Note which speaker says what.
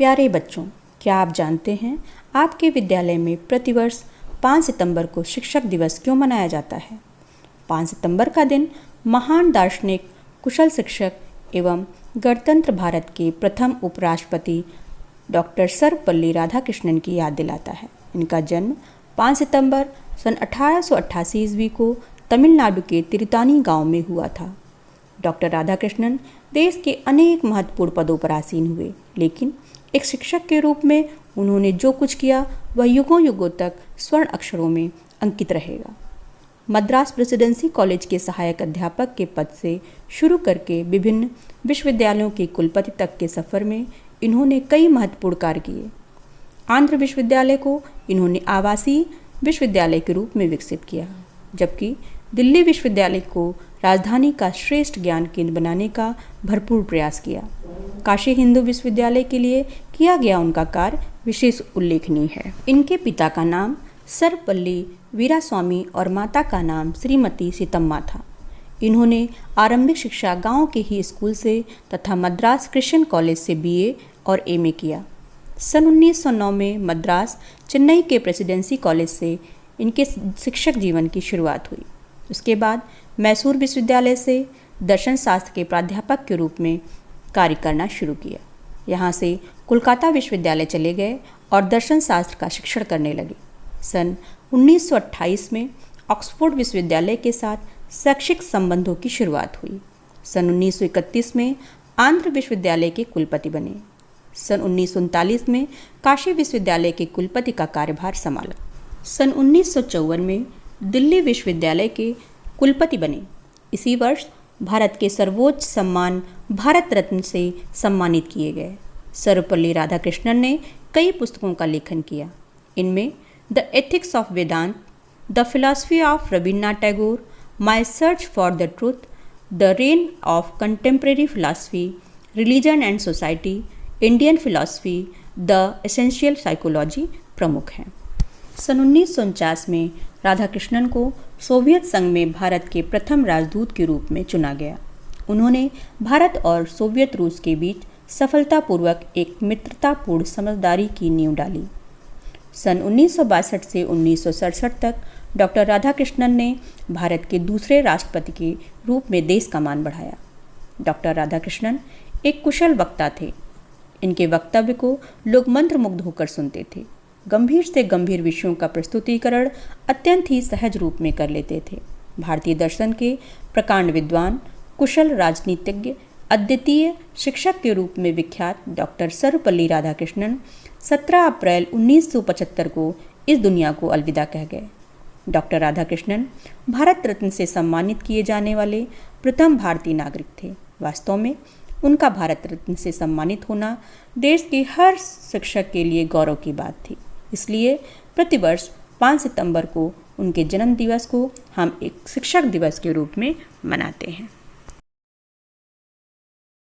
Speaker 1: प्यारे बच्चों, क्या आप जानते हैं आपके विद्यालय में प्रतिवर्ष 5 सितंबर को शिक्षक दिवस क्यों मनाया जाता है? 5 सितंबर का दिन महान दार्शनिक, कुशल शिक्षक एवं गणतंत्र भारत के प्रथम उपराष्ट्रपति डॉक्टर सर्वपल्ली राधाकृष्णन की याद दिलाता है। इनका जन्म 5 सितंबर सन 1888 ईस्वी को तमिलनाडु के तिरुतानी गांव में हुआ था। डॉक्टर राधाकृष्णन देश के अनेक महत्वपूर्ण पदों पर आसीन हुए, लेकिन एक शिक्षक के रूप में उन्होंने जो कुछ किया वह युगों युगों तक स्वर्ण अक्षरों में अंकित रहेगा। मद्रास प्रेसिडेंसी कॉलेज के सहायक अध्यापक के पद से शुरू करके विभिन्न विश्वविद्यालयों के कुलपति तक के सफ़र में इन्होंने कई महत्वपूर्ण कार्य किए। आंध्र विश्वविद्यालय को इन्होंने आवासीय विश्वविद्यालय के रूप में विकसित किया, जबकि दिल्ली विश्वविद्यालय को राजधानी का श्रेष्ठ ज्ञान केंद्र बनाने का भरपूर प्रयास किया। काशी हिंदू विश्वविद्यालय के लिए किया गया उनका कार्य विशेष उल्लेखनीय है। इनके पिता का नाम सर्वपल्ली वीरास्वामी और माता का नाम श्रीमती सीतम्मा था। इन्होंने आरंभिक शिक्षा गांव के ही स्कूल से तथा मद्रास क्रिश्चियन कॉलेज से BA और MA किया। सन 1909 में मद्रास चेन्नई के प्रेसिडेंसी कॉलेज से इनके शिक्षक जीवन की शुरुआत हुई। उसके बाद मैसूर विश्वविद्यालय से दर्शन शास्त्र के प्राध्यापक के रूप में कार्य करना शुरू किया। यहाँ से कोलकाता विश्वविद्यालय चले गए और दर्शन शास्त्र का शिक्षण करने लगे। सन 1928 में ऑक्सफोर्ड विश्वविद्यालय के साथ शैक्षिक संबंधों की शुरुआत हुई। सन 1931 में आंध्र विश्वविद्यालय के कुलपति बने। सन 1939 में काशी विश्वविद्यालय के कुलपति का कार्यभार संभाला। सन 1954 में दिल्ली विश्वविद्यालय के कुलपति बने। इसी वर्ष भारत के सर्वोच्च सम्मान भारत रत्न से सम्मानित किए गए। सर्वपल्ली राधाकृष्णन ने कई पुस्तकों का लेखन किया। इनमें the ethics of Vedanta, the philosophy of Rabindranath Tagore, my search for the truth, the reign of contemporary philosophy, religion and society, Indian philosophy, the essential psychology प्रमुख हैं। सन 1949 में राधाकृष्णन को सोवियत संघ में भारत के प्रथम राजदूत के रूप में चुना गया। उन्होंने भारत और सोवियत रूस के बीच सफलतापूर्वक एक मित्रतापूर्ण समझदारी की नींव डाली। सन 1962 से 1967 तक डॉक्टर राधाकृष्णन ने भारत के दूसरे राष्ट्रपति के रूप में देश का मान बढ़ाया। डॉक्टर राधाकृष्णन एक कुशल वक्ता थे। इनके वक्तव्य को लोग मंत्रमुग्ध होकर सुनते थे। गंभीर से गंभीर विषयों का प्रस्तुतिकरण अत्यंत ही सहज रूप में कर लेते थे। भारतीय दर्शन के प्रकांड विद्वान, कुशल राजनीतिज्ञ, अद्वितीय शिक्षक के रूप में विख्यात डॉक्टर सर्वपल्ली राधाकृष्णन 17 अप्रैल 1975 को इस दुनिया को अलविदा कह गए। डॉक्टर राधाकृष्णन भारत रत्न से सम्मानित किए जाने वाले प्रथम भारतीय नागरिक थे। वास्तव में उनका भारत रत्न से सम्मानित होना देश के हर शिक्षक के लिए गौरव की बात थी। इसलिए प्रतिवर्ष 5 सितंबर को उनके जन्म दिवस को हम एक शिक्षक दिवस के रूप में मनाते हैं।